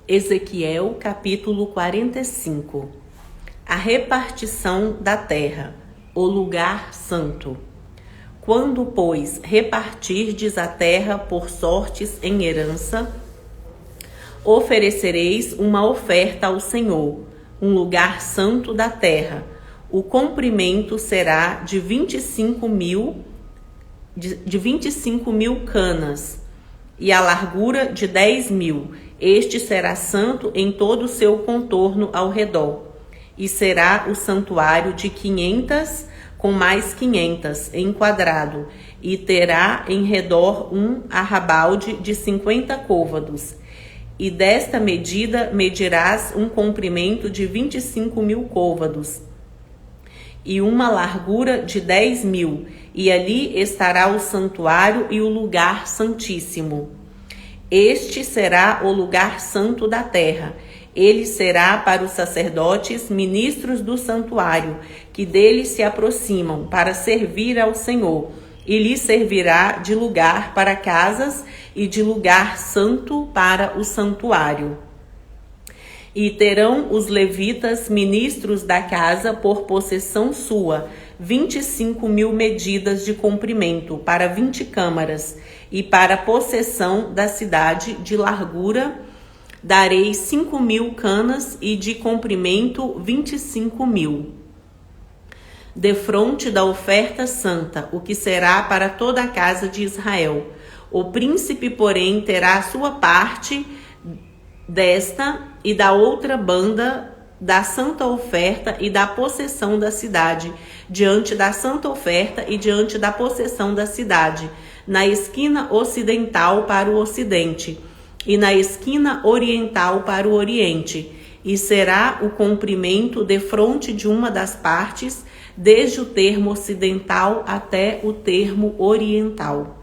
Ezequiel capítulo 45. A repartição da terra, o lugar santo. Quando, pois, repartirdes a terra por sortes em herança, oferecereis uma oferta ao Senhor, um lugar santo da terra. O comprimento será de 25 mil canas, e a largura de 10 mil. Este será santo em todo o seu contorno ao redor. E será o santuário de 500 com mais 500 em quadrado, e terá em redor um arrabalde de 50 côvados. E desta medida medirás um comprimento de 25 mil côvados, e uma largura de 10 mil, e ali estará o santuário e o lugar santíssimo. Este será o lugar santo da terra. Ele será para os sacerdotes, ministros do santuário, que dele se aproximam para servir ao Senhor, e lhe servirá de lugar para casas e de lugar santo para o santuário. E terão os levitas, ministros da casa, por possessão sua, 25 mil medidas de comprimento para 20 câmaras, e para possessão da cidade de largura darei 5 mil canas, e de comprimento 25 mil. Defronte da oferta santa, o que será para toda a casa de Israel. O príncipe, porém, terá a sua parte desta e da outra banda da santa oferta e da possessão da cidade, diante da santa oferta e diante da possessão da cidade, na esquina ocidental para o ocidente, e na esquina oriental para o oriente, e será o comprimento defronte de uma das partes, desde o termo ocidental até o termo oriental.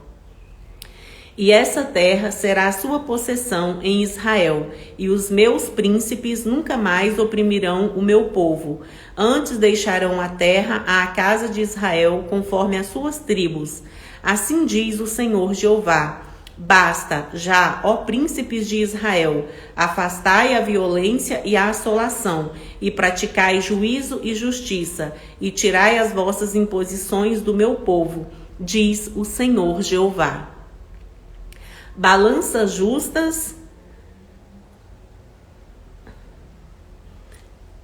E essa terra será a sua possessão em Israel, e os meus príncipes nunca mais oprimirão o meu povo. Antes deixarão a terra à casa de Israel conforme as suas tribos. Assim diz o Senhor Jeová: basta já, ó príncipes de Israel, afastai a violência e a assolação, e praticai juízo e justiça, e tirai as vossas imposições do meu povo, diz o Senhor Jeová. Balanças justas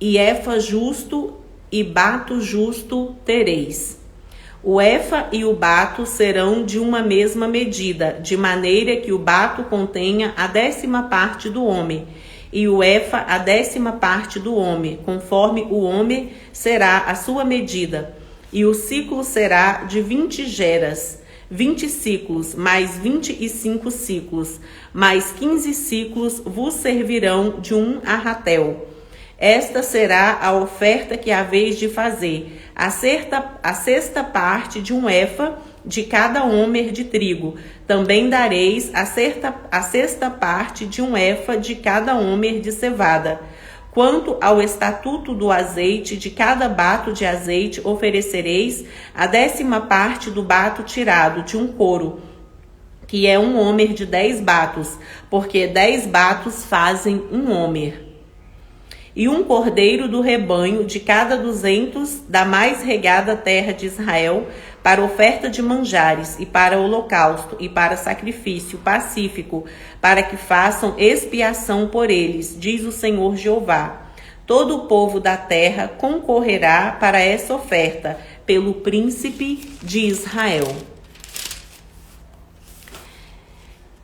e efa justo e bato justo tereis. O efa e o bato serão de uma mesma medida, de maneira que o bato contenha a 10ª parte do homem, e o efa a 10ª parte do homem, conforme o homem será a sua medida. E o ciclo será de 20 geras, 20 ciclos, mais 25 ciclos, mais 15 ciclos vos servirão de um arratel. Esta será a oferta que haveis de fazer, a sexta parte de um efa de cada homer de trigo. Também dareis a sexta parte de um efa de cada homer de cevada. Quanto ao estatuto do azeite, de cada bato de azeite oferecereis a 10ª parte do bato tirado de um coro, que é um homer de 10 batos, porque 10 batos fazem um homer. E um cordeiro do rebanho de cada 200 da mais regada terra de Israel, para oferta de manjares, e para holocausto, e para sacrifício pacífico, para que façam expiação por eles, diz o Senhor Jeová. Todo o povo da terra concorrerá para essa oferta, pelo príncipe de Israel.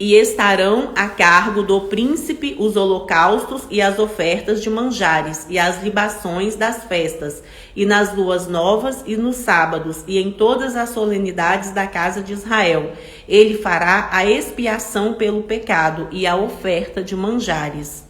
E estarão a cargo do príncipe os holocaustos e as ofertas de manjares, e as libações das festas, e nas luas novas e nos sábados, e em todas as solenidades da casa de Israel. Ele fará a expiação pelo pecado e a oferta de manjares,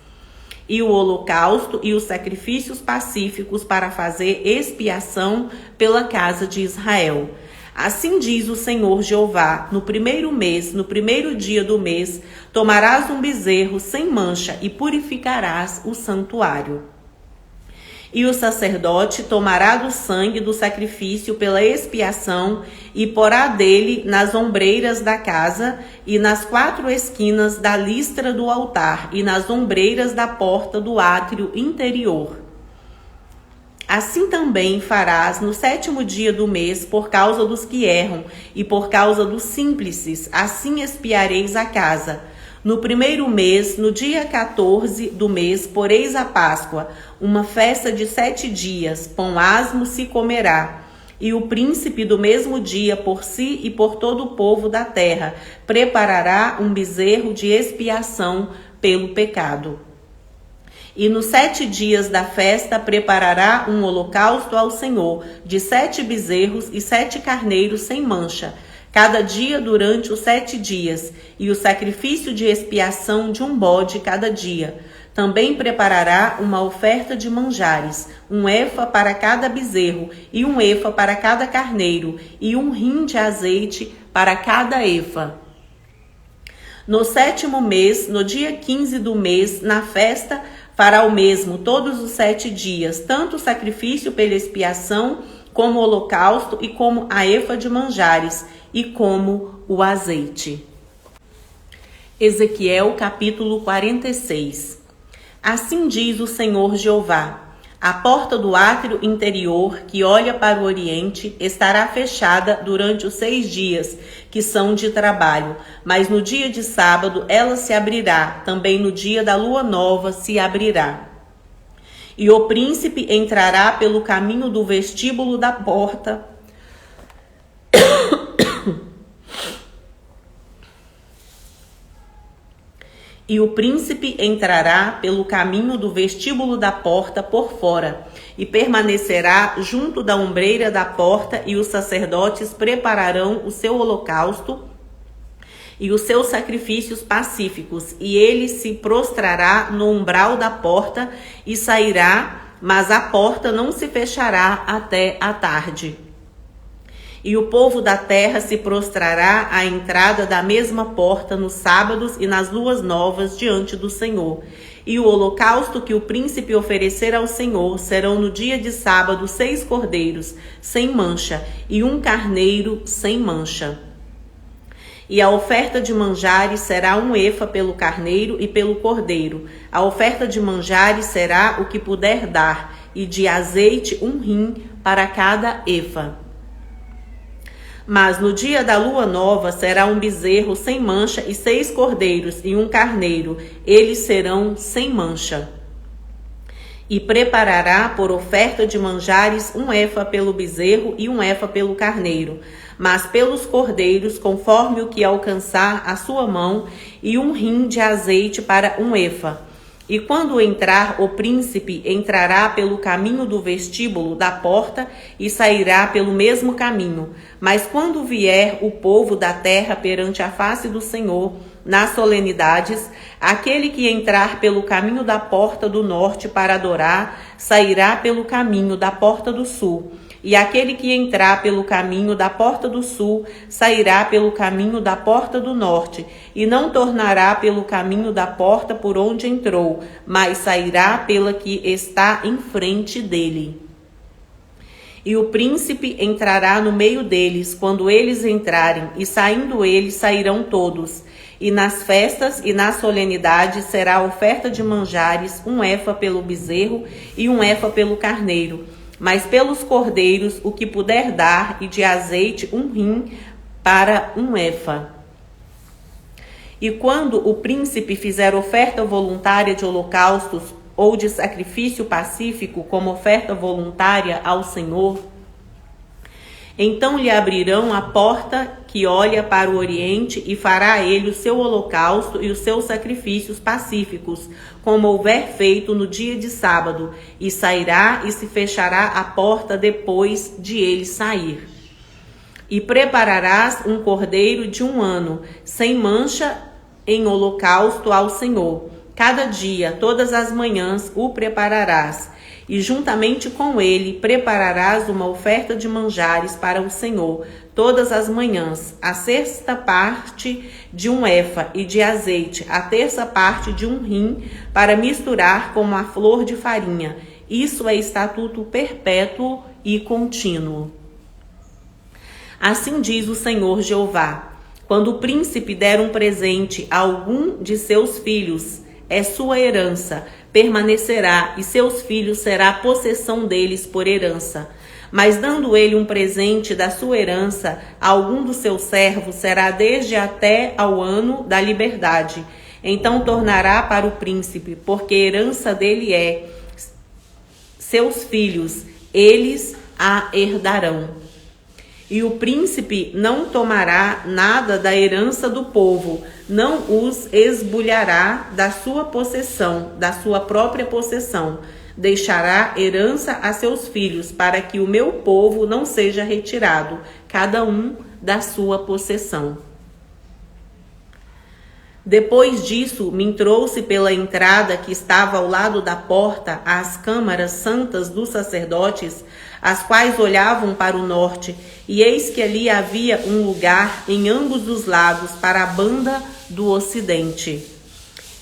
e o holocausto e os sacrifícios pacíficos para fazer expiação pela casa de Israel. Assim diz o Senhor Jeová: no primeiro mês, no primeiro dia do mês, tomarás um bezerro sem mancha e purificarás o santuário. E o sacerdote tomará do sangue do sacrifício pela expiação e porá dele nas ombreiras da casa e nas 4 esquinas da listra do altar e nas ombreiras da porta do átrio interior. Assim também farás no 7º dia do mês por causa dos que erram e por causa dos simples, assim expiareis a casa. No 1º mês, no dia 14 do mês, poreis a Páscoa, uma festa de 7 dias, pão asmo se comerá. E o príncipe do mesmo dia, por si e por todo o povo da terra, preparará um bezerro de expiação pelo pecado. E nos 7 dias da festa preparará um holocausto ao Senhor, de 7 bezerros e 7 carneiros sem mancha, cada dia durante os 7 dias, e o sacrifício de expiação de um bode cada dia. Também preparará uma oferta de manjares, 1 efa para cada bezerro, e 1 efa para cada carneiro, e 1 rim de azeite para cada efa. No 7º mês, no dia 15 do mês, na festa, fará o mesmo todos os 7 dias, tanto o sacrifício pela expiação, como o holocausto, e como a efa de manjares, e como o azeite. Ezequiel capítulo 46. Assim diz o Senhor Jeová: a porta do átrio interior, que olha para o oriente, estará fechada durante os 6 dias, que são de trabalho, mas no dia de sábado ela se abrirá, também no dia da lua nova se abrirá. E o príncipe entrará pelo caminho do vestíbulo da porta, e o príncipe entrará pelo caminho do vestíbulo da porta por fora, e permanecerá junto da ombreira da porta, e os sacerdotes prepararão o seu holocausto e os seus sacrifícios pacíficos, e ele se prostrará no umbral da porta e sairá, mas a porta não se fechará até a tarde. E o povo da terra se prostrará à entrada da mesma porta nos sábados e nas luas novas diante do Senhor. E o holocausto que o príncipe oferecer ao Senhor serão no dia de sábado 6 cordeiros sem mancha e 1 carneiro sem mancha. E a oferta de manjares será 1 efa pelo carneiro e pelo cordeiro. A oferta de manjares será o que puder dar, e de azeite 1 rim para cada efa. Mas no dia da lua nova será 1 bezerro sem mancha e 6 cordeiros e 1 carneiro, eles serão sem mancha. E preparará por oferta de manjares 1 efa pelo bezerro e 1 efa pelo carneiro, mas pelos cordeiros, conforme o que alcançar a sua mão, e 1 rim de azeite para 1 efa. E quando entrar o príncipe, entrará pelo caminho do vestíbulo da porta e sairá pelo mesmo caminho. Mas quando vier o povo da terra perante a face do Senhor, nas solenidades, aquele que entrar pelo caminho da porta do norte para adorar, sairá pelo caminho da porta do sul. E aquele que entrar pelo caminho da porta do sul, sairá pelo caminho da porta do norte, e não tornará pelo caminho da porta por onde entrou, mas sairá pela que está em frente dele. E o príncipe entrará no meio deles, quando eles entrarem, e saindo eles, sairão todos. E nas festas e nas solenidades será a oferta de manjares, 1 efa pelo bezerro e 1 efa pelo carneiro, mas pelos cordeiros o que puder dar, e de azeite 1 rim para 1 efa. E quando o príncipe fizer oferta voluntária de holocaustos ou de sacrifício pacífico como oferta voluntária ao Senhor, então lhe abrirão a porta que olha para o oriente e fará ele o seu holocausto e os seus sacrifícios pacíficos, como houver feito no dia de sábado, e sairá e se fechará a porta depois de ele sair. E prepararás um cordeiro de 1 ano, sem mancha, em holocausto ao Senhor. Cada dia, todas as manhãs, o prepararás. E juntamente com ele prepararás uma oferta de manjares para o Senhor, todas as manhãs, a 6ª parte de 1 efa, e de azeite, a 3ª parte de 1 rim, para misturar com a flor de farinha. Isso é estatuto perpétuo e contínuo. Assim diz o Senhor Jeová: quando o príncipe der um presente a algum de seus filhos, é sua herança, permanecerá, e seus filhos será possessão deles por herança. Mas dando ele um presente da sua herança a algum dos seus servos, será desde até ao ano da liberdade. Então tornará para o príncipe, porque herança dele é. Seus filhos, eles a herdarão. E o príncipe não tomará nada da herança do povo, não os esbulhará da sua possessão, da sua própria possessão. Deixará herança a seus filhos, para que o meu povo não seja retirado, cada um da sua possessão. Depois disso, me trouxe pela entrada que estava ao lado da porta às câmaras santas dos sacerdotes, as quais olhavam para o norte, e eis que ali havia um lugar em ambos os lados para a banda do ocidente.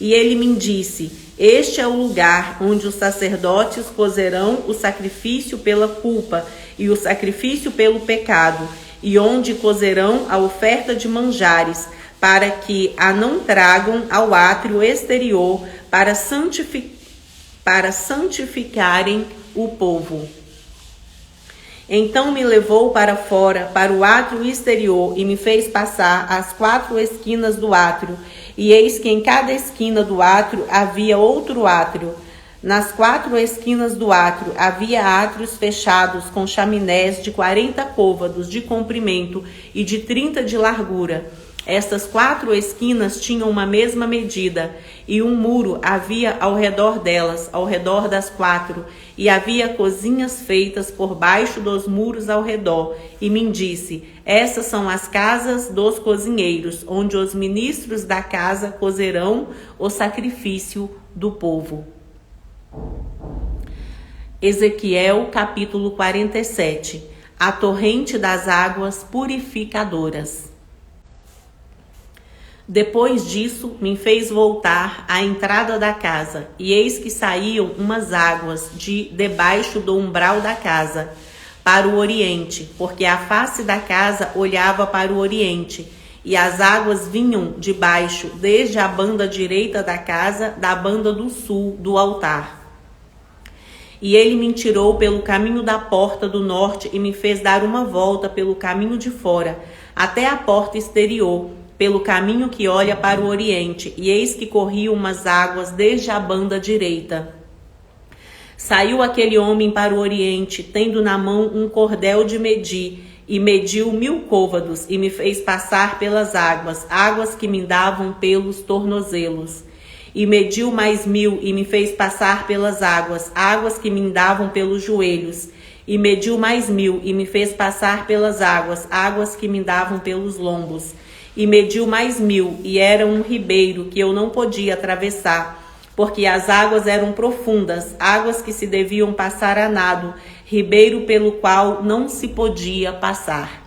E ele me disse: este é o lugar onde os sacerdotes cozerão o sacrifício pela culpa e o sacrifício pelo pecado, e onde cozerão a oferta de manjares, para que a não tragam ao átrio exterior, para santificarem o povo. Então me levou para fora, para o átrio exterior, e me fez passar às 4 esquinas do átrio. E eis que em cada esquina do átrio havia outro átrio. Nas 4 esquinas do átrio havia átrios fechados com chaminés de 40 côvados de comprimento e de 30 de largura. Estas 4 esquinas tinham uma mesma medida, e um muro havia ao redor delas, ao redor das 4, e havia cozinhas feitas por baixo dos muros ao redor. E me disse: essas são as casas dos cozinheiros, onde os ministros da casa cozerão o sacrifício do povo. Ezequiel capítulo 47. A torrente das águas purificadoras. Depois disso, me fez voltar à entrada da casa, e eis que saíam umas águas de debaixo do umbral da casa, para o oriente, porque a face da casa olhava para o oriente, e as águas vinham de baixo, desde a banda direita da casa, da banda do sul do altar. E ele me tirou pelo caminho da porta do norte, e me fez dar uma volta pelo caminho de fora, até a porta exterior, pelo caminho que olha para o oriente, e eis que corriam umas águas desde a banda direita. Saiu aquele homem para o oriente, tendo na mão um cordel de medir, e mediu 1000 côvados, e me fez passar pelas águas, águas que me davam pelos tornozelos. E mediu mais 1000, e me fez passar pelas águas, águas que me davam pelos joelhos. E mediu mais 1000, e me fez passar pelas águas, águas que me davam pelos lombos. E mediu mais 1000, e era um ribeiro que eu não podia atravessar, porque as águas eram profundas, águas que se deviam passar a nado, ribeiro pelo qual não se podia passar.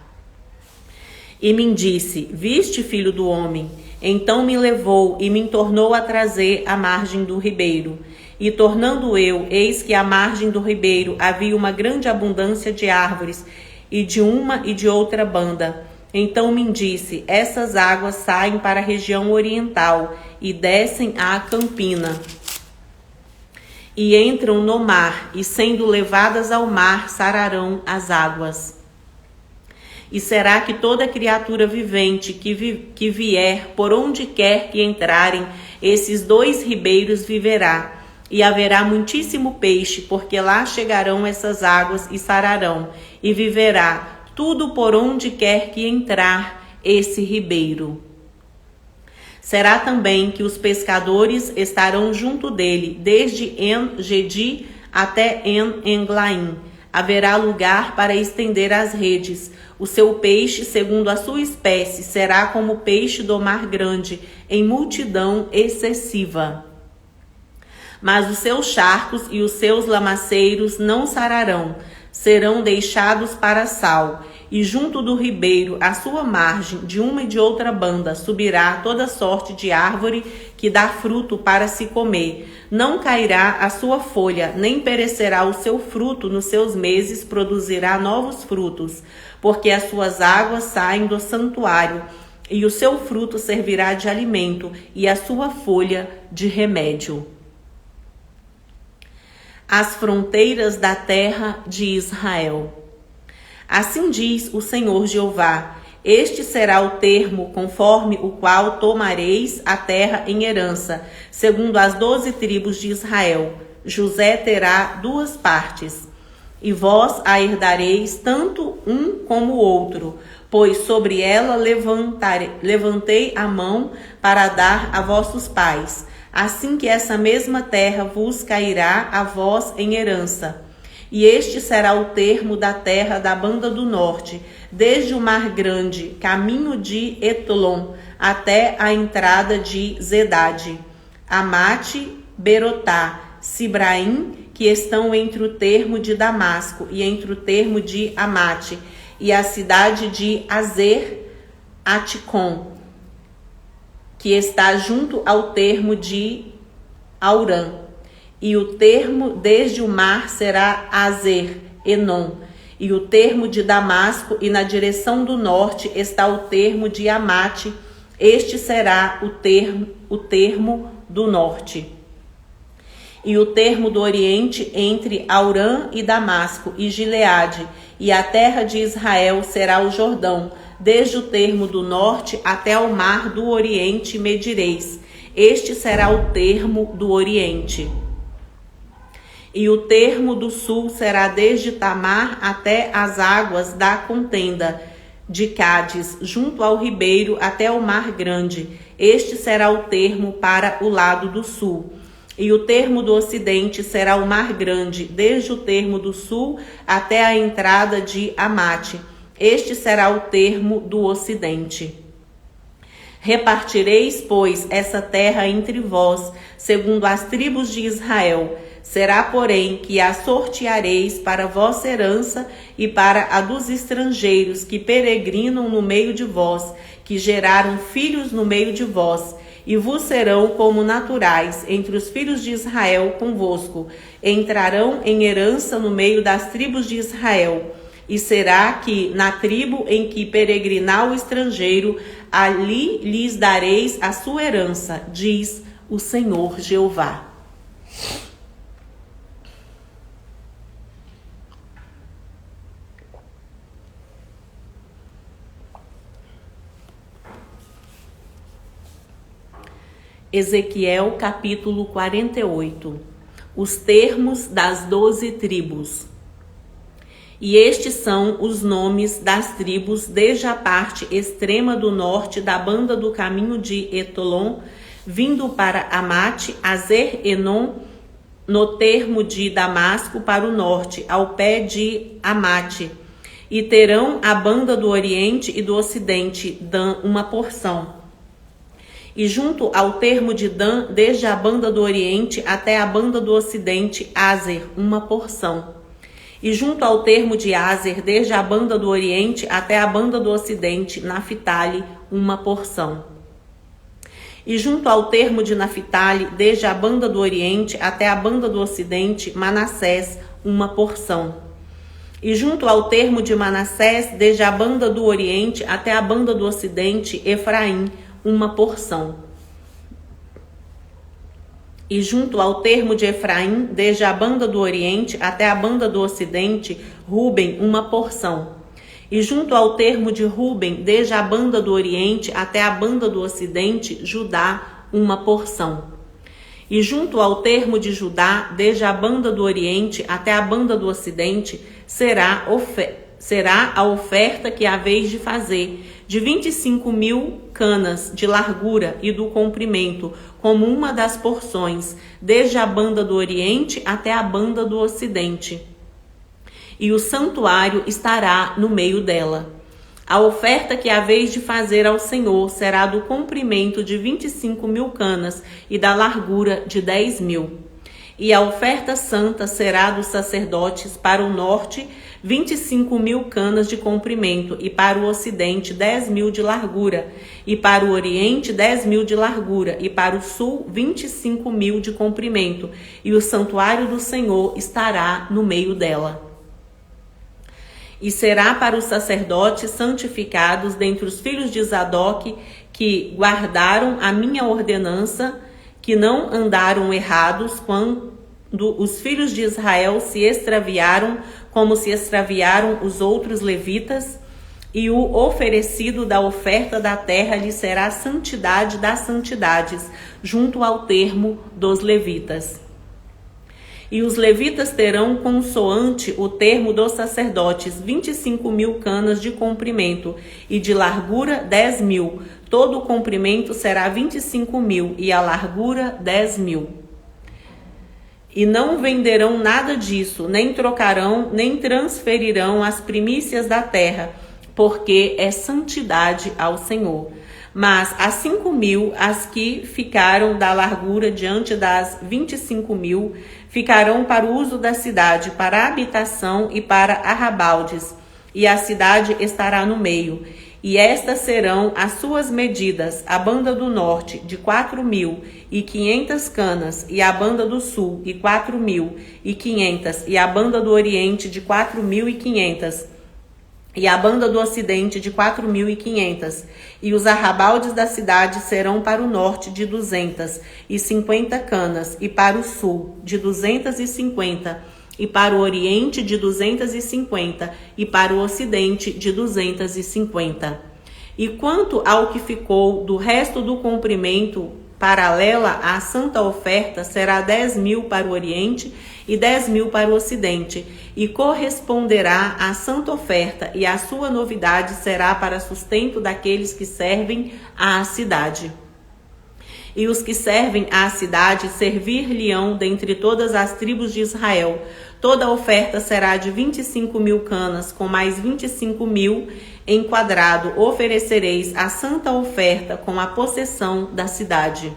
E me disse: viste, filho do homem? Então me levou e me tornou a trazer à margem do ribeiro. E tornando eu, eis que à margem do ribeiro havia uma grande abundância de árvores, e de uma e de outra banda. Então me disse: essas águas saem para a região oriental e descem à campina, e entram no mar, e sendo levadas ao mar, sararão as águas. E será que toda criatura vivente que vier, por onde quer que entrarem, esses 2 ribeiros viverá. E haverá muitíssimo peixe, porque lá chegarão essas águas e sararão, e viverá tudo por onde quer que entrar esse ribeiro. Será também que os pescadores estarão junto dele, desde En-Gedi até En-Englaim. Haverá lugar para estender as redes. O seu peixe, segundo a sua espécie, será como o peixe do mar grande, em multidão excessiva. Mas os seus charcos e os seus lamaceiros não sararão, serão deixados para sal, E junto do ribeiro, à sua margem, de uma e de outra banda, subirá toda sorte de árvore que dá fruto para se comer. Não cairá a sua folha, nem perecerá o seu fruto nos seus meses, produzirá novos frutos, porque as suas águas saem do santuário, e o seu fruto servirá de alimento, e a sua folha de remédio. As fronteiras da terra de Israel. Assim diz o Senhor Jeová: este será o termo conforme o qual tomareis a terra em herança, segundo as 12 tribos de Israel. José terá 2 partes, e vós a herdareis tanto um como o outro, pois sobre ela levantei a mão para dar a vossos pais, assim que essa mesma terra vos cairá a vós em herança. E este será o termo da terra da banda do norte, desde o Mar Grande, caminho de Etolon, até a entrada de Zedade, Amate, Berotá, Sibraim, que estão entre o termo de Damasco e entre o termo de Amate, e a cidade de Azer Aticom, que está junto ao termo de Aurã. E o termo desde o mar será Azer Enon, e o termo de Damasco, e na direção do norte está o termo de Amate. Este será o termo do norte. E o termo do oriente entre Aurã e Damasco e Gileade, e a terra de Israel será o Jordão, desde o termo do norte até o mar do oriente medireis. Este será o termo do oriente. E o termo do sul será desde Tamar até as águas da contenda de Cádiz, junto ao ribeiro até o Mar Grande. Este será o termo para o lado do sul. E o termo do ocidente será o Mar Grande, desde o termo do sul até a entrada de Amate. Este será o termo do ocidente. Repartireis, pois, essa terra entre vós, segundo as tribos de Israel. Será, porém, que a sorteareis para vossa herança e para a dos estrangeiros que peregrinam no meio de vós, que geraram filhos no meio de vós, e vos serão como naturais entre os filhos de Israel convosco. Entrarão em herança no meio das tribos de Israel. E será que na tribo em que peregrinar o estrangeiro, ali lhes dareis a sua herança, diz o Senhor Jeová. Ezequiel capítulo 48. Os termos das 12 tribos. E estes são os nomes das tribos desde a parte extrema do norte da banda do caminho de Etolon, vindo para Amate, Azer Enon, no termo de Damasco para o norte, ao pé de Amate. E terão a banda do oriente e do ocidente, Dan, uma porção. E junto ao termo de Dan, desde a banda do oriente até a banda do ocidente, Azer, uma porção. E junto ao termo de Azer, desde a banda do oriente até a banda do ocidente, Naphtali, uma porção. E junto ao termo de Naphtali, desde a banda do oriente até a banda do ocidente, Manassés, uma porção. E junto ao termo de Manassés, desde a banda do oriente até a banda do ocidente, Efraim, uma porção. E junto ao termo de Efraim, desde a banda do oriente até a banda do ocidente, Ruben, uma porção. E junto ao termo de Ruben, desde a banda do oriente até a banda do ocidente, Judá, uma porção. E junto ao termo de Judá, desde a banda do oriente até a banda do ocidente, será a oferta que haveis de fazer, de 25.000 canas de largura e do comprimento, como uma das porções, desde a banda do oriente até a banda do ocidente. E o santuário estará no meio dela. A oferta que haveis de fazer ao Senhor será do comprimento de 25.000 canas e da largura de 10.000. E a oferta santa será dos sacerdotes para o norte, 25.000 canas de comprimento, e para o ocidente 10.000 de largura, e para o oriente 10.000 de largura, e para o sul 25.000 de comprimento, e o santuário do Senhor estará no meio dela. E será para os sacerdotes santificados dentre os filhos de Zadoque, que guardaram a minha ordenança, que não andaram errados quando os filhos de Israel se extraviaram, como se extraviaram os outros levitas, e o oferecido da oferta da terra lhe será a santidade das santidades, junto ao termo dos levitas. E os levitas terão consoante o termo dos sacerdotes 25.000 canas de comprimento, e de largura 10.000. Todo o comprimento será 25.000, e a largura 10.000. E não venderão nada disso, nem trocarão, nem transferirão as primícias da terra, porque é santidade ao Senhor. Mas as 5.000, as que ficaram da largura diante das 25.000, ficarão para o uso da cidade, para a habitação e para arrabaldes, e a cidade estará no meio. E estas serão as suas medidas: a banda do norte de 4.500 canas, e a banda do sul de 4.500, e a banda do oriente de 4.500, e a banda do ocidente de 4.500. E os arrabaldes da cidade serão para o norte de 250 canas, e para o sul de 250, e para o oriente de 250, e para o ocidente de 250. E quanto ao que ficou do resto do comprimento paralela à santa oferta, será 10.000 para o oriente e 10.000 para o ocidente, e corresponderá à santa oferta, e a sua novidade será para sustento daqueles que servem à cidade. E os que servem à cidade servir-lhe-ão dentre todas as tribos de Israel. Toda a oferta será de 25.000 canas, com mais 25.000 em quadrado. Oferecereis a santa oferta com a possessão da cidade.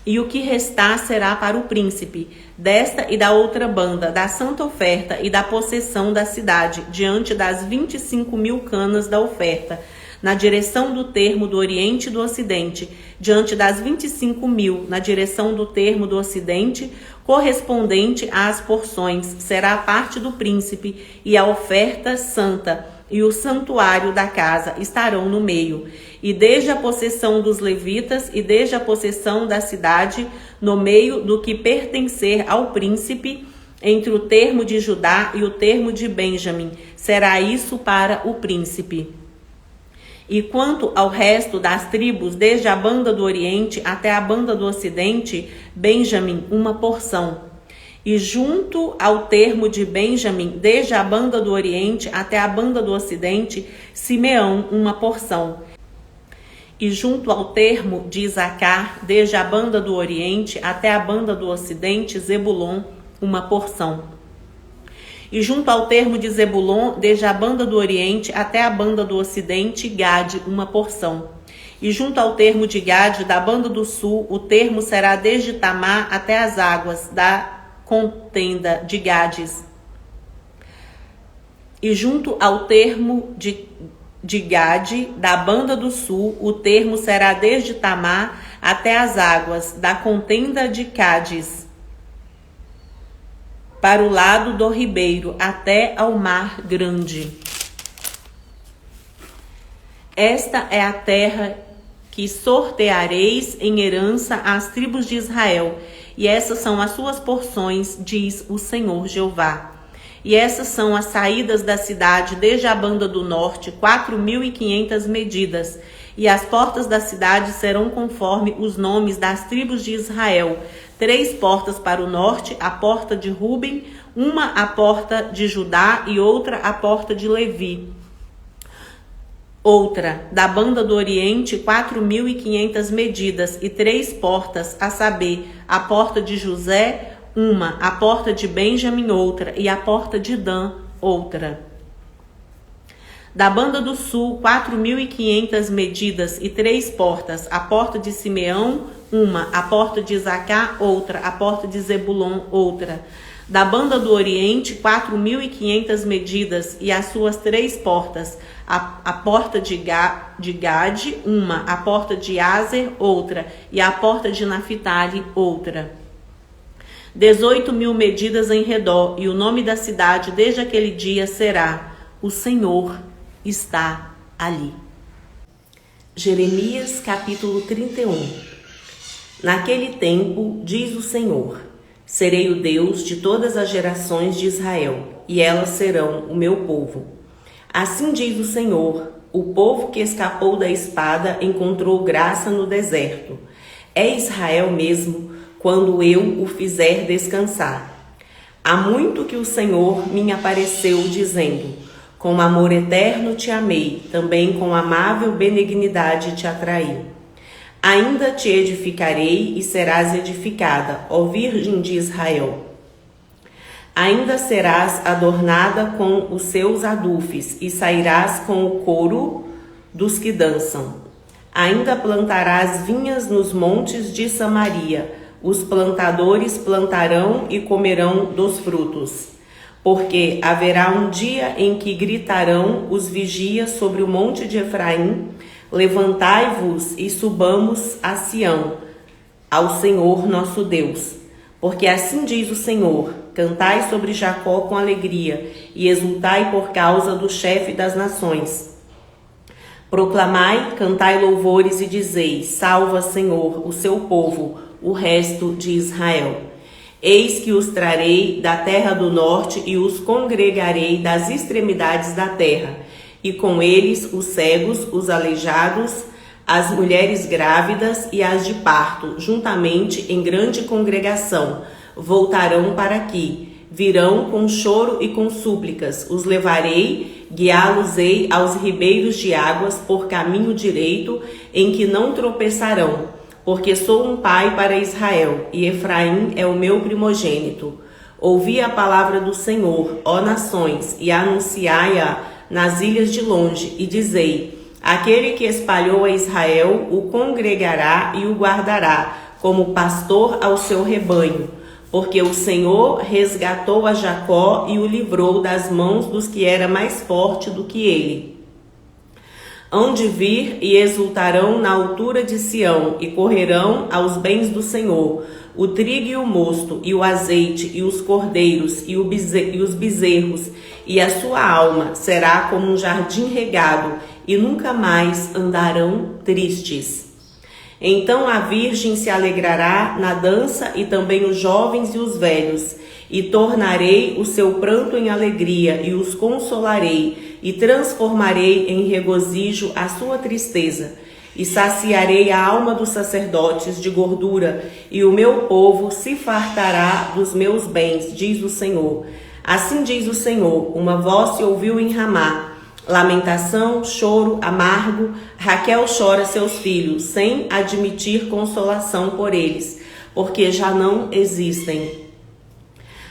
E o que restar será para o príncipe, desta e da outra banda, da santa oferta e da possessão da cidade, diante das 25.000 canas da oferta, na direção do termo do oriente e do ocidente, diante das 25.000, na direção do termo do ocidente, correspondente às porções, será a parte do príncipe, e a oferta santa, e o santuário da casa estarão no meio. E desde a possessão dos levitas, e desde a possessão da cidade, no meio do que pertencer ao príncipe, entre o termo de Judá e o termo de Benjamim, será isso para o príncipe. E quanto ao resto das tribos, desde a banda do oriente até a banda do ocidente, Benjamim, uma porção. E junto ao termo de Benjamim, desde a banda do oriente até a banda do ocidente, Simeão, uma porção. E junto ao termo de Isacar, desde a banda do oriente até a banda do ocidente, Zebulon, uma porção. E junto ao termo de Zebulon, desde a banda do oriente até a banda do ocidente, Gade, uma porção. E junto ao termo de Gade, da banda do sul, o termo será desde Tamar até as águas da contenda de Gades. E junto ao termo de Gade, da banda do sul, o termo será desde Tamar até as águas da contenda de Cádiz, para o lado do ribeiro, até ao mar grande. Esta é a terra que sorteareis em herança às tribos de Israel, e essas são as suas porções, diz o Senhor Jeová. E essas são as saídas da cidade desde a banda do norte, 4.500 medidas. E as portas da cidade serão conforme os nomes das tribos de Israel. 3 portas para o norte, a porta de Ruben, uma a porta de Judá e outra a porta de Levi. Outra, da banda do oriente, 4.500 medidas e 3 portas, a saber, a porta de José, uma, a porta de Benjamim, outra, e a porta de Dan, outra. Da banda do sul, 4.500 medidas e 3 portas, a porta de Simeão, uma. A porta de Isacar, outra. A porta de Zebulon, outra. Da banda do Oriente, 4.500 medidas e as suas 3 portas. A porta de Gade, uma. A porta de Azer, outra. E a porta de Naphtali, outra. 18.000 medidas em redor. E o nome da cidade desde aquele dia será: o Senhor está ali. Jeremias capítulo 31. Naquele tempo, diz o Senhor: serei o Deus de todas as gerações de Israel, e elas serão o meu povo. Assim diz o Senhor: o povo que escapou da espada encontrou graça no deserto. É Israel mesmo, quando eu o fizer descansar. Há muito que o Senhor me apareceu, dizendo: com amor eterno te amei, também com amável benignidade te atraí. Ainda te edificarei e serás edificada, ó Virgem de Israel. Ainda serás adornada com os seus adufes e sairás com o coro dos que dançam. Ainda plantarás vinhas nos montes de Samaria. Os plantadores plantarão e comerão dos frutos. Porque haverá um dia em que gritarão os vigias sobre o monte de Efraim: levantai-vos e subamos a Sião, ao Senhor nosso Deus. Porque assim diz o Senhor: cantai sobre Jacó com alegria e exultai por causa do chefe das nações. Proclamai, cantai louvores e dizei: salva, Senhor, o seu povo, o resto de Israel. Eis que os trarei da terra do norte e os congregarei das extremidades da terra, e com eles os cegos, os aleijados, as mulheres grávidas e as de parto, juntamente em grande congregação, voltarão para aqui. Virão com choro e com súplicas, os levarei, guiá-los-ei aos ribeiros de águas por caminho direito, em que não tropeçarão. Porque sou um pai para Israel, e Efraim é o meu primogênito. Ouvi a palavra do Senhor, ó nações, e anunciai-a nas ilhas de longe, e dizei: aquele que espalhou a Israel o congregará e o guardará, como pastor ao seu rebanho. Porque o Senhor resgatou a Jacó e o livrou das mãos dos que era mais forte do que ele. Hão de vir e exultarão na altura de Sião, e correrão aos bens do Senhor, o trigo e o mosto, e o azeite, e os cordeiros, e os bezerros, e a sua alma será como um jardim regado, e nunca mais andarão tristes. Então a virgem se alegrará na dança, e também os jovens e os velhos, e tornarei o seu pranto em alegria, e os consolarei, e transformarei em regozijo a sua tristeza, e saciarei a alma dos sacerdotes de gordura, e o meu povo se fartará dos meus bens, diz o Senhor. Assim diz o Senhor: uma voz se ouviu em Ramá, lamentação, choro amargo, Raquel chora seus filhos, sem admitir consolação por eles, porque já não existem.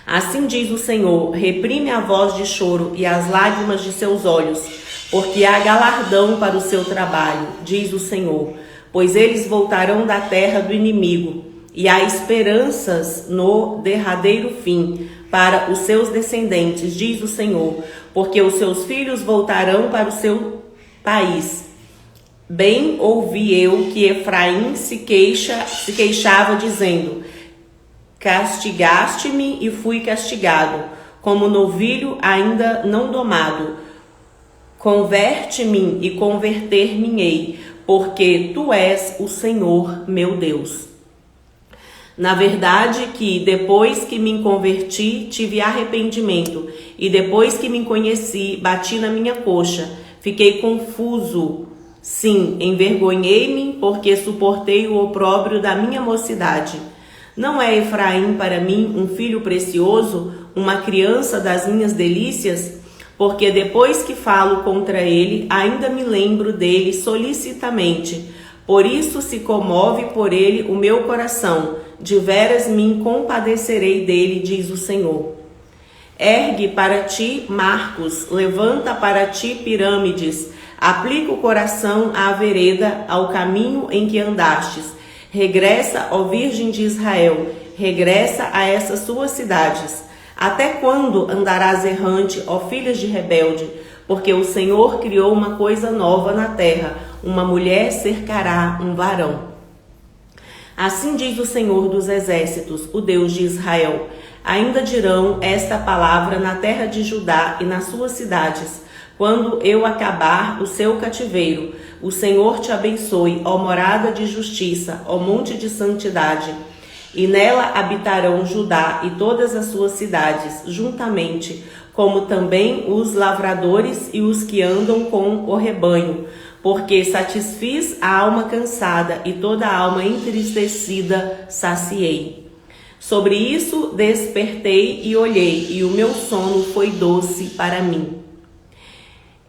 Assim diz o Senhor: reprime a voz de choro e as lágrimas de seus olhos, porque há galardão para o seu trabalho, diz o Senhor, pois eles voltarão da terra do inimigo, e há esperanças no derradeiro fim para os seus descendentes, diz o Senhor, porque os seus filhos voltarão para o seu país. Bem ouvi eu que Efraim se queixava, dizendo: castigaste-me e fui castigado, como novilho ainda não domado. Converte-me e converter-me-ei, porque tu és o Senhor meu Deus. Na verdade que depois que me converti, tive arrependimento, e depois que me conheci, bati na minha coxa, fiquei confuso. Sim, envergonhei-me, porque suportei o opróbrio da minha mocidade. Não é Efraim para mim um filho precioso, uma criança das minhas delícias? Porque depois que falo contra ele, ainda me lembro dele solicitamente. Por isso se comove por ele o meu coração, deveras me compadecerei dele, diz o Senhor. Ergue para ti marcos, levanta para ti pirâmides, aplica o coração à vereda, ao caminho em que andastes. Regressa, ó Virgem de Israel, regressa a essas suas cidades. Até quando andarás errante, ó filhas de rebelde? Porque o Senhor criou uma coisa nova na terra, uma mulher cercará um varão. Assim diz o Senhor dos Exércitos, o Deus de Israel: ainda dirão esta palavra na terra de Judá e nas suas cidades, quando eu acabar o seu cativeiro. O Senhor te abençoe, ó morada de justiça, ó monte de santidade. E nela habitarão Judá e todas as suas cidades, juntamente, como também os lavradores e os que andam com o rebanho, porque satisfiz a alma cansada e toda a alma entristecida saciei. Sobre isso despertei e olhei, e o meu sono foi doce para mim.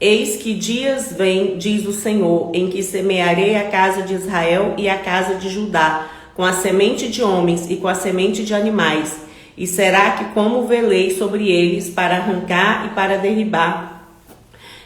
Eis que dias vêm, diz o Senhor, em que semearei a casa de Israel e a casa de Judá, com a semente de homens e com a semente de animais. E será que como velei sobre eles para arrancar e para derribar,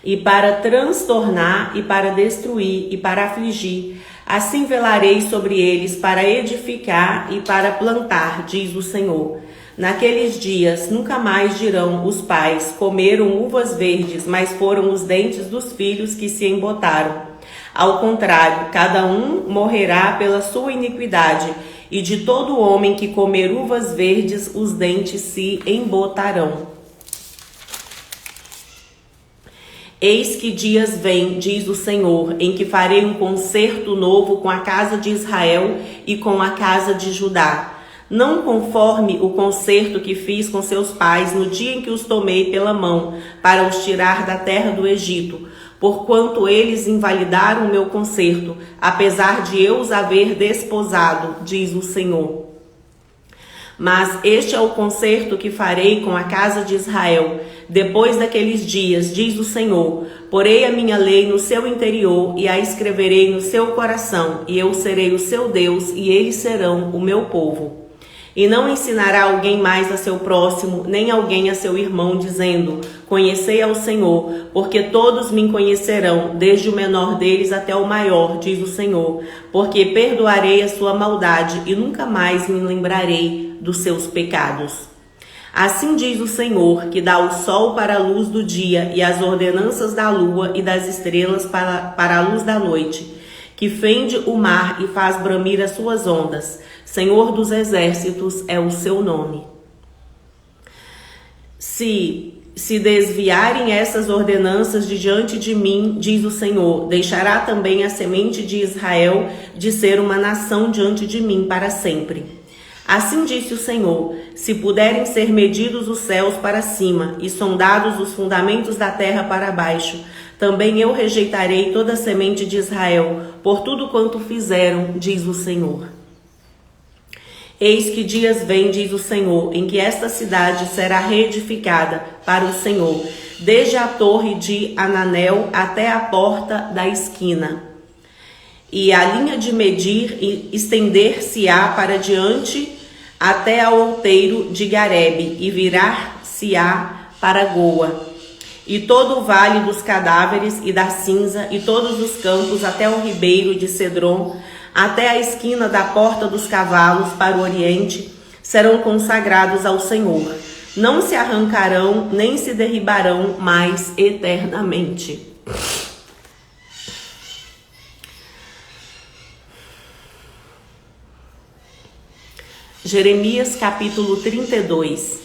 e para transtornar e para destruir e para afligir, assim velarei sobre eles para edificar e para plantar, diz o Senhor. Naqueles dias nunca mais dirão os pais: comeram uvas verdes, mas foram os dentes dos filhos que se embotaram. Ao contrário, cada um morrerá pela sua iniquidade, e de todo homem que comer uvas verdes os dentes se embotarão. Eis que dias vêm, diz o Senhor, em que farei um concerto novo com a casa de Israel e com a casa de Judá. Não conforme o concerto que fiz com seus pais no dia em que os tomei pela mão para os tirar da terra do Egito, porquanto eles invalidaram o meu concerto, apesar de eu os haver desposado, diz o Senhor. Mas este é o concerto que farei com a casa de Israel. Depois daqueles dias, diz o Senhor, porei a minha lei no seu interior e a escreverei no seu coração, e eu serei o seu Deus, e eles serão o meu povo. E não ensinará alguém mais a seu próximo, nem alguém a seu irmão, dizendo: conhecei ao Senhor, porque todos me conhecerão, desde o menor deles até o maior, diz o Senhor, porque perdoarei a sua maldade e nunca mais me lembrarei dos seus pecados. Assim diz o Senhor, que dá o sol para a luz do dia e as ordenanças da lua e das estrelas para a luz da noite, que fende o mar e faz bramir as suas ondas. Senhor dos exércitos é o seu nome. Se desviarem essas ordenanças de diante de mim, diz o Senhor, deixará também a semente de Israel de ser uma nação diante de mim para sempre. Assim disse o Senhor: se puderem ser medidos os céus para cima e sondados os fundamentos da terra para baixo, também eu rejeitarei toda a semente de Israel, por tudo quanto fizeram, diz o Senhor. Eis que dias vêm, diz o Senhor, em que esta cidade será reedificada para o Senhor, desde a torre de Ananel até a porta da esquina. E a linha de medir estender-se-á para diante até ao outeiro de Garebe, e virar-se-á para Goa. E todo o vale dos cadáveres e da cinza, e todos os campos até o ribeiro de Cedron, até a esquina da porta dos cavalos para o oriente, serão consagrados ao Senhor. Não se arrancarão, nem se derribarão mais eternamente. Jeremias capítulo 32.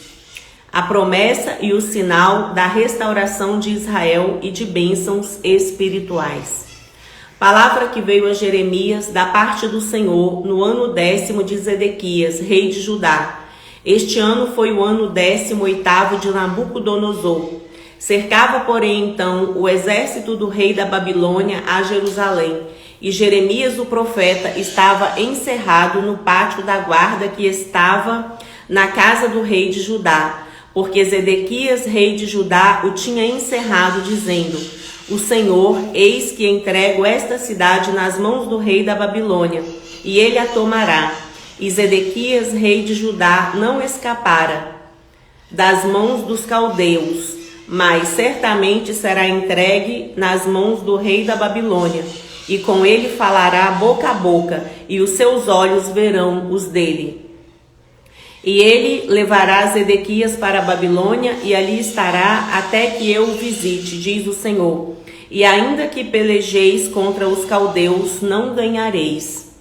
A promessa e o sinal da restauração de Israel e de bênçãos espirituais. Palavra que veio a Jeremias da parte do Senhor no ano 10º de Zedequias, rei de Judá. Este ano foi o ano 18º de Nabucodonosor. Cercava, porém, então, o exército do rei da Babilônia a Jerusalém. E Jeremias, o profeta, estava encerrado no pátio da guarda que estava na casa do rei de Judá, porque Zedequias, rei de Judá, o tinha encerrado, dizendo: o Senhor, eis que entrego esta cidade nas mãos do rei da Babilônia, e ele a tomará. E Zedequias, rei de Judá, não escapara das mãos dos caldeus, mas certamente será entregue nas mãos do rei da Babilônia. e com ele falará boca a boca, e os seus olhos verão os dele. E ele levará Zedequias para a Babilônia, e ali estará até que eu o visite, diz o Senhor. E ainda que pelejeis contra os caldeus, não ganhareis.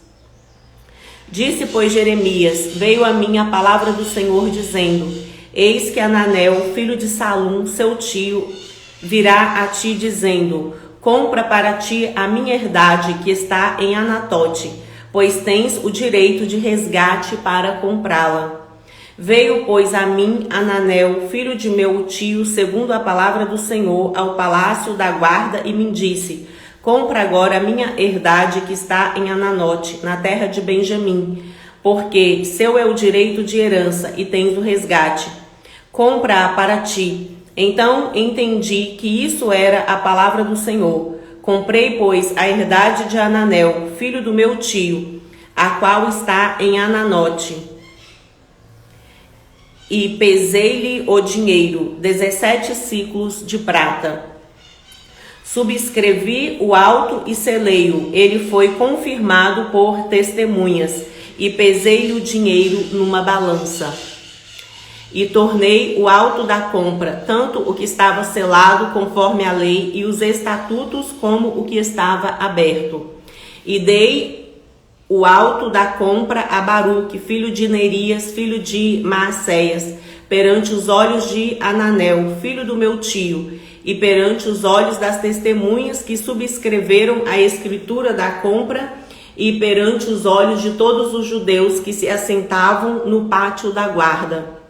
Disse, pois, Jeremias: veio a mim a palavra do Senhor, dizendo: eis que Ananel, filho de Salum, seu tio, virá a ti, dizendo: compra para ti a minha herdade que está em Anatote, pois tens o direito de resgate para comprá-la. Veio, pois, a mim Ananel, filho de meu tio, segundo a palavra do Senhor, ao palácio da guarda, e me disse: compra agora a minha herdade que está em Ananote, na terra de Benjamim, porque seu é o direito de herança e tens o resgate. Compra-a para ti. Então entendi que isso era a palavra do Senhor. Comprei, pois, a herdade de Ananel, filho do meu tio, a qual está em Ananote. E pesei-lhe o dinheiro, 17 siclos de prata. Subscrevi o auto e selei-o. Ele foi confirmado por testemunhas. E pesei-lhe o dinheiro numa balança. E tornei o auto da compra, tanto o que estava selado conforme a lei e os estatutos, como o que estava aberto. E dei o auto da compra a Baruque, filho de Nerias, filho de Maacéias, perante os olhos de Ananel, filho do meu tio, e perante os olhos das testemunhas que subscreveram a escritura da compra, e perante os olhos de todos os judeus que se assentavam no pátio da guarda.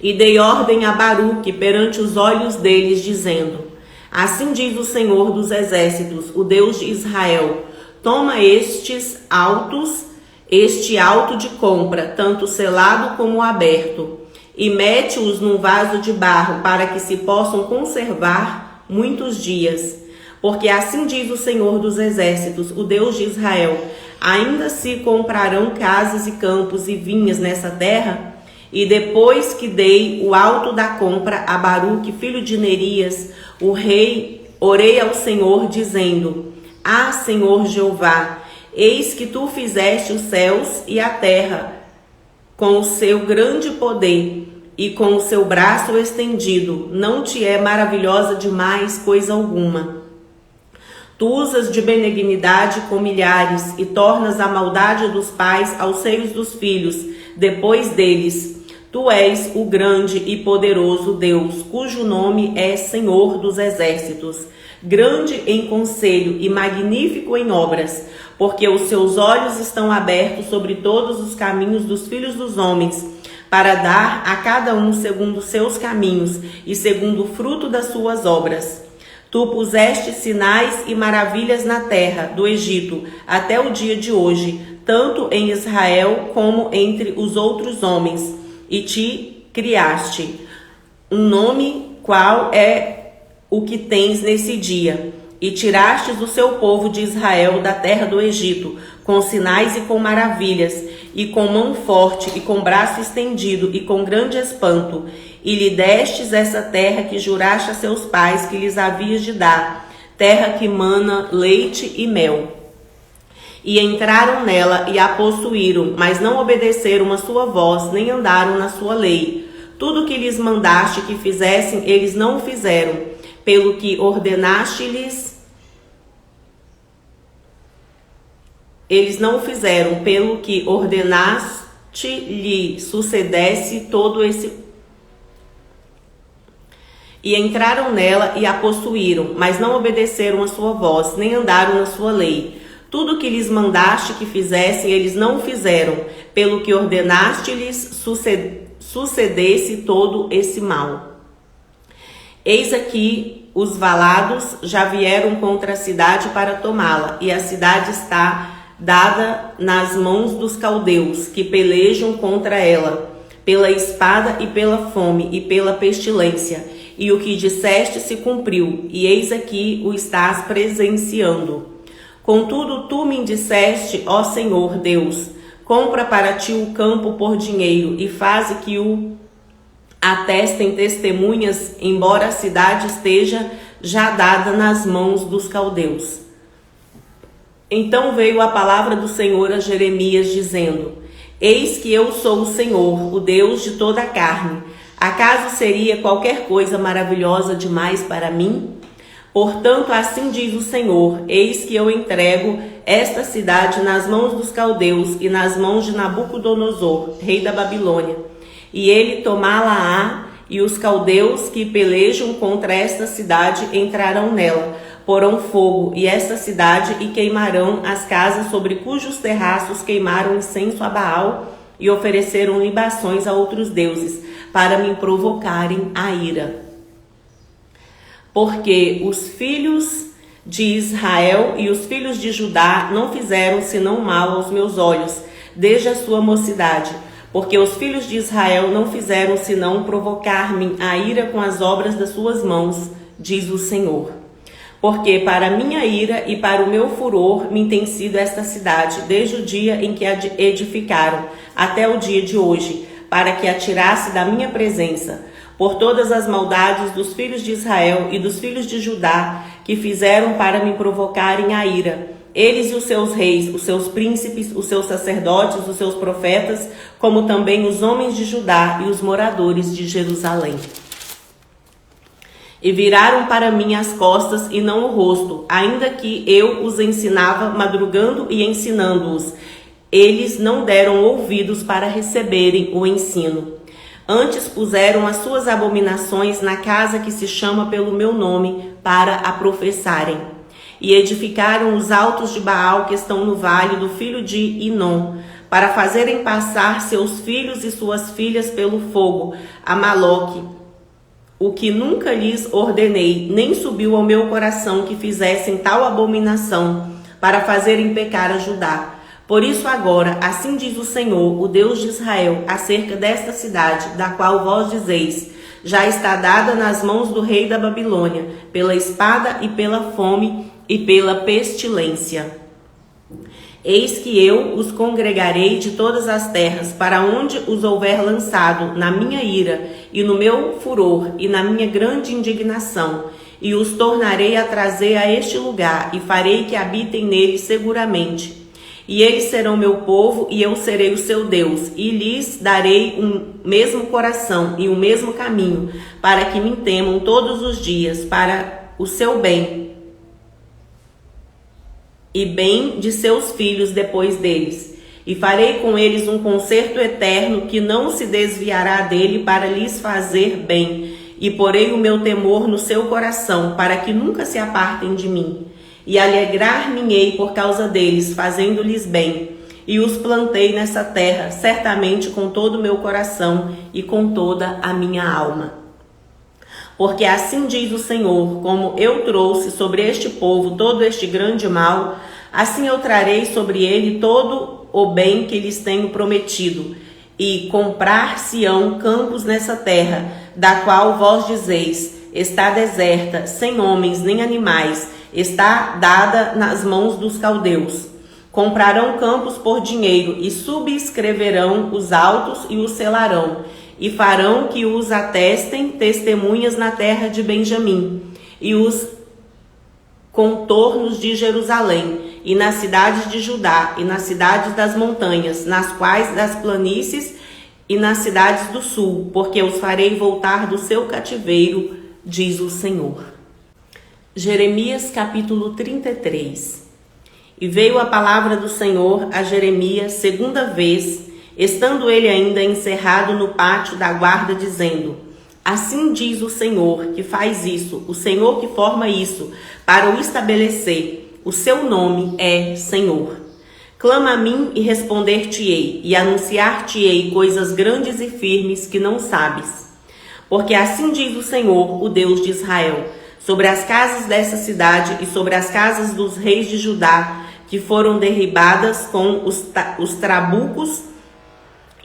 E dei ordem a Baruque perante os olhos deles, dizendo: assim diz o Senhor dos exércitos, o Deus de Israel: toma estes autos, este auto de compra, tanto selado como aberto, e mete-os num vaso de barro, para que se possam conservar muitos dias. Porque assim diz o Senhor dos exércitos, o Deus de Israel: ainda se comprarão casas e campos e vinhas nessa terra? E depois que dei o auto da compra a Baruque, filho de Nerias, o rei, orei ao Senhor, dizendo: ah, Senhor Jeová, eis que tu fizeste os céus e a terra com o seu grande poder e com o seu braço estendido. Não te é maravilhosa demais coisa alguma. Tu usas de benignidade com milhares e tornas a maldade dos pais aos seios dos filhos, depois deles. Tu és o grande e poderoso Deus, cujo nome é Senhor dos exércitos, grande em conselho e magnífico em obras, porque os seus olhos estão abertos sobre todos os caminhos dos filhos dos homens, para dar a cada um segundo seus caminhos e segundo o fruto das suas obras. Tu puseste sinais e maravilhas na terra do Egito até o dia de hoje, tanto em Israel como entre os outros homens, e te criaste um nome, qual é o que tens nesse dia, e tirastes o seu povo de Israel da terra do Egito, com sinais e com maravilhas, e com mão forte, e com braço estendido, e com grande espanto, e lhe destes essa terra que juraste a seus pais que lhes havias de dar, terra que mana leite e mel. E entraram nela e a possuíram, mas não obedeceram a sua voz, nem andaram na sua lei. Tudo que lhes mandaste que fizessem, eles não o fizeram, pelo que ordenaste-lhes, eles não o fizeram, pelo que ordenaste-lhe sucedesse todo esse. E entraram nela e a possuíram, mas não obedeceram a sua voz, nem andaram na sua lei. Tudo que lhes mandaste que fizessem, eles não o fizeram, pelo que ordenaste-lhes sucedesse todo esse mal. Eis aqui os valados já vieram contra a cidade para tomá-la, e a cidade está dada nas mãos dos caldeus, que pelejam contra ela, pela espada e pela fome e pela pestilência. E o que disseste se cumpriu, e eis aqui o estás presenciando. Contudo, tu me disseste, ó Senhor Deus: compra para ti o campo por dinheiro, e faze que o atestem testemunhas, embora a cidade esteja já dada nas mãos dos caldeus. Então veio a palavra do Senhor a Jeremias, dizendo: Eis que eu sou o Senhor, o Deus de toda a carne. Acaso seria qualquer coisa maravilhosa demais para mim? Portanto, assim diz o Senhor: Eis que eu entrego esta cidade nas mãos dos caldeus e nas mãos de Nabucodonosor, rei da Babilônia. E ele tomá-la-á, e os caldeus que pelejam contra esta cidade entrarão nela, porão fogo e esta cidade e queimarão as casas sobre cujos terraços queimaram incenso a Baal e ofereceram libações a outros deuses, para me provocarem a ira. Porque os filhos de Israel e os filhos de Judá não fizeram senão mal aos meus olhos, desde a sua mocidade. Porque os filhos de Israel não fizeram senão provocar-me a ira com as obras das suas mãos, diz o Senhor. Porque para minha ira e para o meu furor me tem sido esta cidade, desde o dia em que a edificaram, até o dia de hoje, para que a tirasse da minha presença, por todas as maldades dos filhos de Israel e dos filhos de Judá, que fizeram para me provocarem a ira. Eles e os seus reis, os seus príncipes, os seus sacerdotes, os seus profetas, como também os homens de Judá e os moradores de Jerusalém. E viraram para mim as costas e não o rosto, ainda que eu os ensinava madrugando e ensinando-os. Eles não deram ouvidos para receberem o ensino. Antes puseram as suas abominações na casa que se chama pelo meu nome, para a professarem. E edificaram os altos de Baal que estão no vale do filho de Inom, para fazerem passar seus filhos e suas filhas pelo fogo, a Maloque, o que nunca lhes ordenei, nem subiu ao meu coração que fizessem tal abominação, para fazerem pecar a Judá. Por isso agora, assim diz o Senhor, o Deus de Israel, acerca desta cidade, da qual vós dizeis: já está dada nas mãos do rei da Babilônia, pela espada e pela fome e pela pestilência. Eis que eu os congregarei de todas as terras, para onde os houver lançado na minha ira e no meu furor e na minha grande indignação, e os tornarei a trazer a este lugar, e farei que habitem nele seguramente. E eles serão meu povo, e eu serei o seu Deus, e lhes darei um mesmo coração e um mesmo caminho, para que me temam todos os dias, para o seu bem e bem de seus filhos depois deles. E farei com eles um concerto eterno que não se desviará dele, para lhes fazer bem. E porei o meu temor no seu coração, para que nunca se apartem de mim. E alegrar-me-ei por causa deles, fazendo-lhes bem. E os plantei nessa terra, certamente com todo o meu coração e com toda a minha alma. Porque assim diz o Senhor: como eu trouxe sobre este povo todo este grande mal, assim eu trarei sobre ele todo o bem que lhes tenho prometido. E comprar-se-ão campos nessa terra, da qual vós dizeis: está deserta, sem homens nem animais, está dada nas mãos dos caldeus. Comprarão campos por dinheiro, e subscreverão os autos e os selarão, e farão que os atestem testemunhas na terra de Benjamim, e os contornos de Jerusalém, e nas cidades de Judá, e nas cidades das montanhas, nas quais das planícies, e nas cidades do sul, porque os farei voltar do seu cativeiro, diz o Senhor. Jeremias capítulo 33. E veio a palavra do Senhor a Jeremias segunda vez, estando ele ainda encerrado no pátio da guarda, dizendo: assim diz o Senhor que faz isso, o Senhor que forma isso, para o estabelecer. O seu nome é Senhor. Clama a mim e responder-te-ei, e anunciar-te-ei coisas grandes e firmes que não sabes. Porque assim diz o Senhor, o Deus de Israel, sobre as casas dessa cidade e sobre as casas dos reis de Judá, que foram derribadas com os trabucos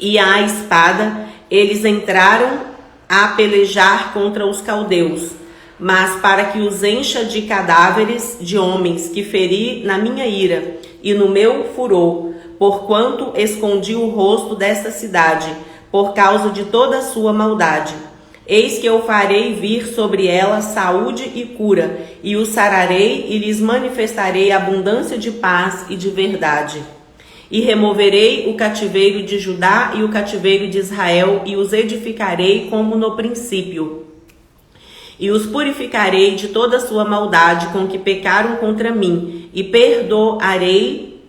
e a espada, eles entraram a pelejar contra os caldeus, mas para que os encha de cadáveres de homens que feri na minha ira e no meu furor, porquanto escondi o rosto desta cidade, por causa de toda a sua maldade. Eis que eu farei vir sobre ela saúde e cura, e o sararei e lhes manifestarei abundância de paz e de verdade. E removerei o cativeiro de Judá e o cativeiro de Israel, e os edificarei como no princípio. E os purificarei de toda a sua maldade com que pecaram contra mim, e perdoarei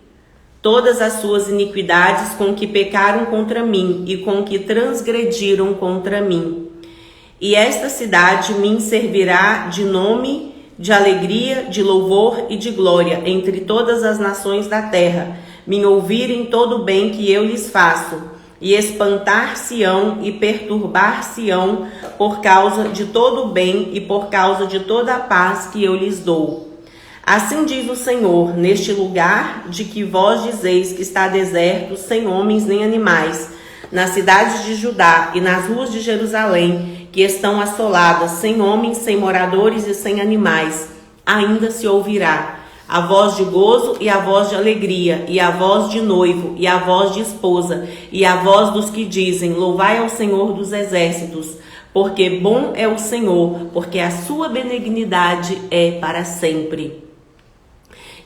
todas as suas iniquidades com que pecaram contra mim, e com que transgrediram contra mim. E esta cidade me servirá de nome, de alegria, de louvor e de glória entre todas as nações da terra, me ouvirem todo o bem que eu lhes faço, e espantar-se-ão e perturbar-se-ão por causa de todo o bem e por causa de toda a paz que eu lhes dou. Assim diz o Senhor, neste lugar de que vós dizeis que está deserto, sem homens nem animais, nas cidades de Judá e nas ruas de Jerusalém, que estão assoladas, sem homens, sem moradores e sem animais, ainda se ouvirá a voz de gozo e a voz de alegria, e a voz de noivo, e a voz de esposa, e a voz dos que dizem, louvai ao Senhor dos exércitos, porque bom é o Senhor, porque a sua benignidade é para sempre.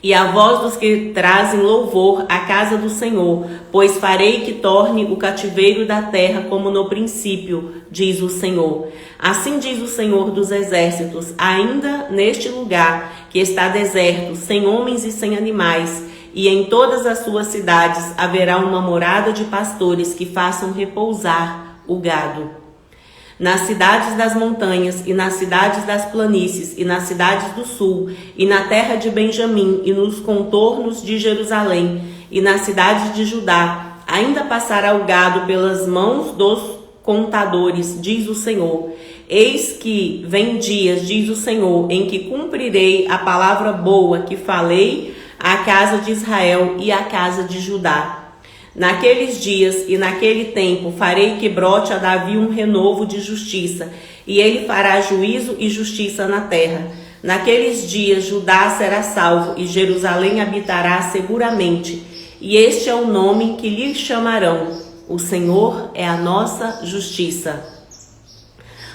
E a voz dos que trazem louvor à casa do Senhor, pois farei que torne o cativeiro da terra como no princípio, diz o Senhor. Assim diz o Senhor dos exércitos, ainda neste lugar que está deserto, sem homens e sem animais, e em todas as suas cidades haverá uma morada de pastores que façam repousar o gado. Nas cidades das montanhas, e nas cidades das planícies, e nas cidades do sul, e na terra de Benjamim, e nos contornos de Jerusalém, e nas cidades de Judá, ainda passará o gado pelas mãos dos contadores, diz o Senhor. Eis que vem dias, diz o Senhor, em que cumprirei a palavra boa que falei à casa de Israel e à casa de Judá. Naqueles dias e naquele tempo farei que brote a Davi um renovo de justiça, e ele fará juízo e justiça na terra. Naqueles dias Judá será salvo e Jerusalém habitará seguramente, e este é o nome que lhe chamarão: o Senhor é a nossa justiça.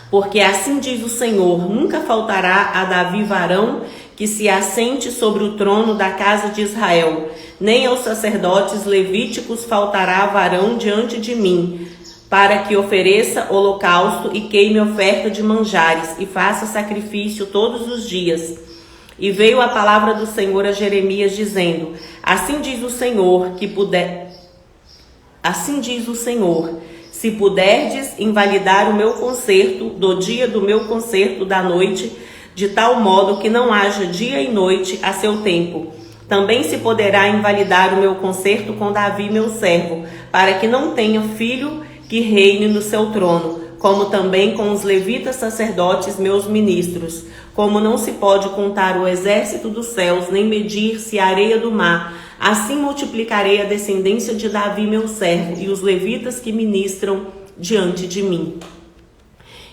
Porque assim diz o Senhor, nunca faltará a Davi varão que se assente sobre o trono da casa de Israel, nem aos sacerdotes levíticos faltará varão diante de mim, para que ofereça holocausto e queime oferta de manjares, e faça sacrifício todos os dias. E veio a palavra do Senhor a Jeremias, dizendo, assim diz o Senhor, se puderdes invalidar o meu concerto do dia do meu concerto da noite, de tal modo que não haja dia e noite a seu tempo, também se poderá invalidar o meu concerto com Davi, meu servo, para que não tenha filho que reine no seu trono, como também com os levitas sacerdotes, meus ministros. Como não se pode contar o exército dos céus, nem medir-se a areia do mar, assim multiplicarei a descendência de Davi, meu servo, e os levitas que ministram diante de mim.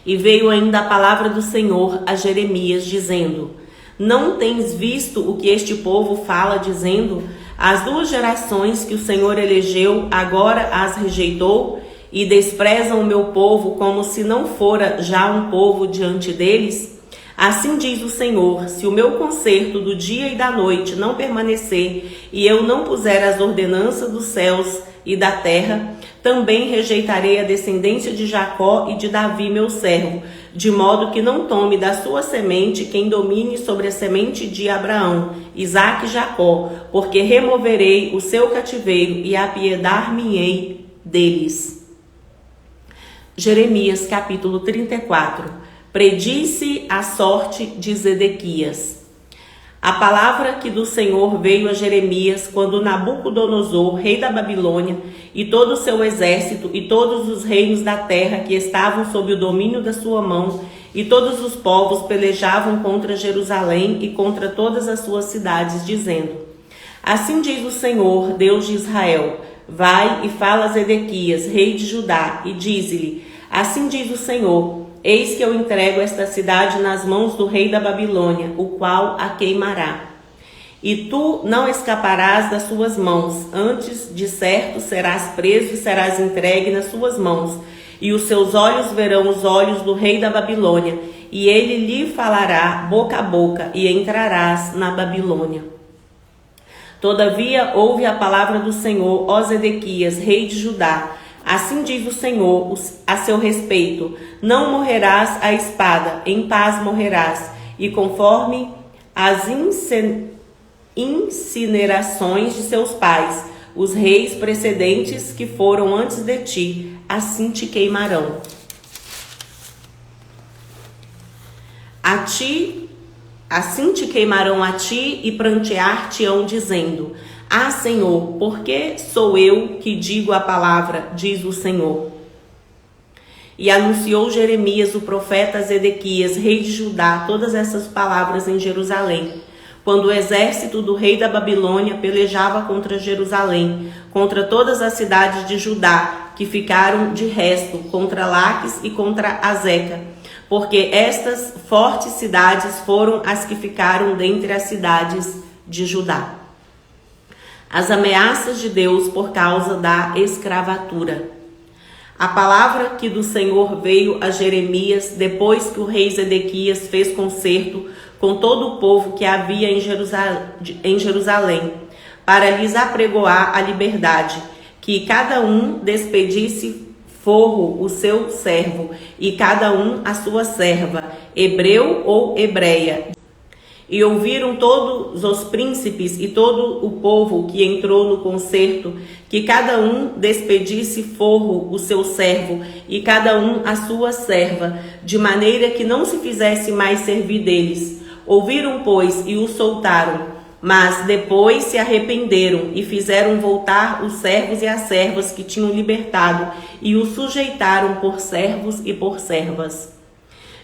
E veio ainda a palavra do Senhor a Jeremias, dizendo, não tens visto o que este povo fala, dizendo, as 2 gerações que o Senhor elegeu, agora as rejeitou, e desprezam o meu povo como se não fora já um povo diante deles? Assim diz o Senhor, se o meu concerto do dia e da noite não permanecer, e eu não puser as ordenanças dos céus e da terra, também rejeitarei a descendência de Jacó e de Davi, meu servo, de modo que não tome da sua semente quem domine sobre a semente de Abraão, Isaque e Jacó, porque removerei o seu cativeiro e apiedar-me-ei deles. Jeremias capítulo 34. Predisse a sorte de Zedequias. A palavra que do Senhor veio a Jeremias quando Nabucodonosor, rei da Babilônia, e todo o seu exército e todos os reinos da terra que estavam sob o domínio da sua mão, e todos os povos pelejavam contra Jerusalém e contra todas as suas cidades, dizendo, assim diz o Senhor, Deus de Israel, vai e fala a Zedequias, rei de Judá, e dize-lhe, assim diz o Senhor, eis que eu entrego esta cidade nas mãos do rei da Babilônia, o qual a queimará. E tu não escaparás das suas mãos, antes de certo serás preso e serás entregue nas suas mãos. e os seus olhos verão os olhos do rei da Babilônia, e ele lhe falará boca a boca, e entrarás na Babilônia. Todavia ouve a palavra do Senhor, ó Zedequias, rei de Judá. Assim diz o Senhor a seu respeito: não morrerás à espada, em paz morrerás, e conforme as incinerações de seus pais, os reis precedentes que foram antes de ti, assim te queimarão. Assim te queimarão a ti e prantear-te-ão, dizendo: ah, Senhor, por que sou eu que digo a palavra, diz o Senhor? E anunciou Jeremias, o profeta, a Zedequias, rei de Judá, todas essas palavras em Jerusalém, quando o exército do rei da Babilônia pelejava contra Jerusalém, contra todas as cidades de Judá, que ficaram de resto, contra Laques e contra Azeca, porque estas fortes cidades foram as que ficaram dentre as cidades de Judá. As ameaças de Deus por causa da escravatura. A palavra que do Senhor veio a Jeremias depois que o rei Zedequias fez concerto com todo o povo que havia em Jerusalém, para lhes apregoar a liberdade, que cada um despedisse forro o seu servo, e cada um a sua serva, hebreu ou hebreia. E ouviram todos os príncipes e todo o povo que entrou no concerto, que cada um despedisse forro o seu servo, e cada um a sua serva, de maneira que não se fizesse mais servir deles. Ouviram, pois, e o soltaram, mas depois se arrependeram e fizeram voltar os servos e as servas que tinham libertado, e os sujeitaram por servos e por servas.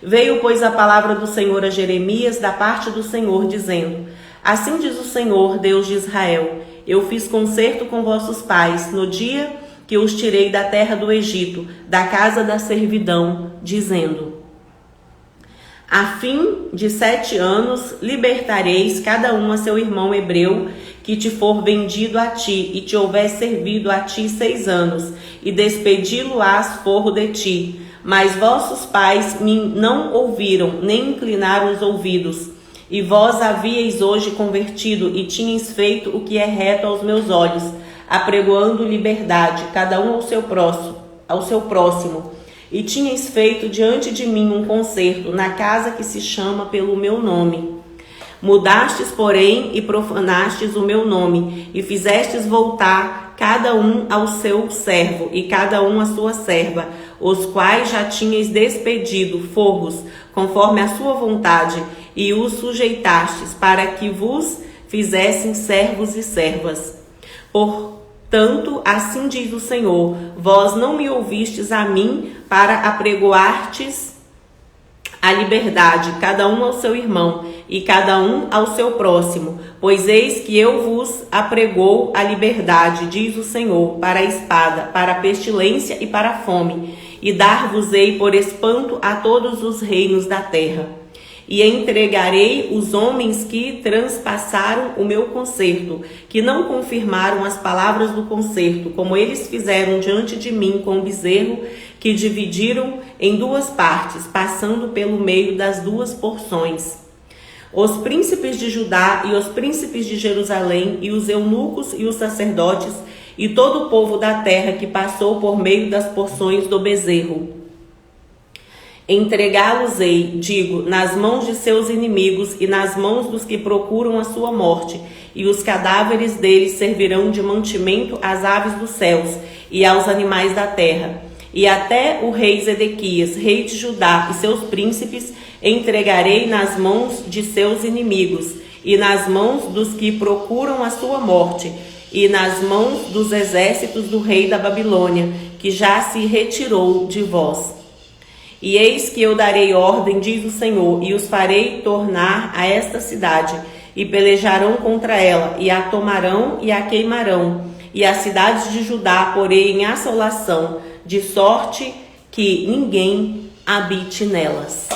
Veio, pois, a palavra do Senhor a Jeremias da parte do Senhor, dizendo: assim diz o Senhor, Deus de Israel: eu fiz concerto com vossos pais no dia que os tirei da terra do Egito, da casa da servidão, dizendo: a fim de 7 anos libertareis cada um a seu irmão hebreu que te for vendido a ti, e te houver servido a ti 6 anos, e despedi-lo-ás forro de ti. Mas vossos pais me não ouviram, nem inclinaram os ouvidos. E vós havíeis hoje convertido, e tinhas feito o que é reto aos meus olhos, apregoando liberdade, cada um ao seu próximo. E tinhas feito diante de mim um concerto, na casa que se chama pelo meu nome. Mudastes, porém, e profanastes o meu nome, e fizestes voltar cada um ao seu servo, e cada um à sua serva, os quais já tinhas despedido forros, conforme a sua vontade, e os sujeitastes, para que vos fizessem servos e servas. Portanto, assim diz o Senhor: vós não me ouvistes a mim para apregoartes a liberdade, cada um ao seu irmão, e cada um ao seu próximo, pois eis que eu vos apregou a liberdade, diz o Senhor, para a espada, para a pestilência e para a fome, e dar-vos-ei por espanto a todos os reinos da terra. E entregarei os homens que transpassaram o meu concerto, que não confirmaram as palavras do concerto, como eles fizeram diante de mim com o bezerro, que dividiram em 2 partes, passando pelo meio das 2 porções. Os príncipes de Judá e os príncipes de Jerusalém, e os eunucos e os sacerdotes, e todo o povo da terra que passou por meio das porções do bezerro. Entregá-los-ei, digo, nas mãos de seus inimigos e nas mãos dos que procuram a sua morte, e os cadáveres deles servirão de mantimento às aves dos céus e aos animais da terra. E até o rei Zedequias, rei de Judá, e seus príncipes entregarei nas mãos de seus inimigos, e nas mãos dos que procuram a sua morte, e nas mãos dos exércitos do rei da Babilônia, que já se retirou de vós. E eis que eu darei ordem, diz o Senhor, e os farei tornar a esta cidade, e pelejarão contra ela, e a tomarão e a queimarão, e as cidades de Judá porei em assolação, de sorte que ninguém habite nelas.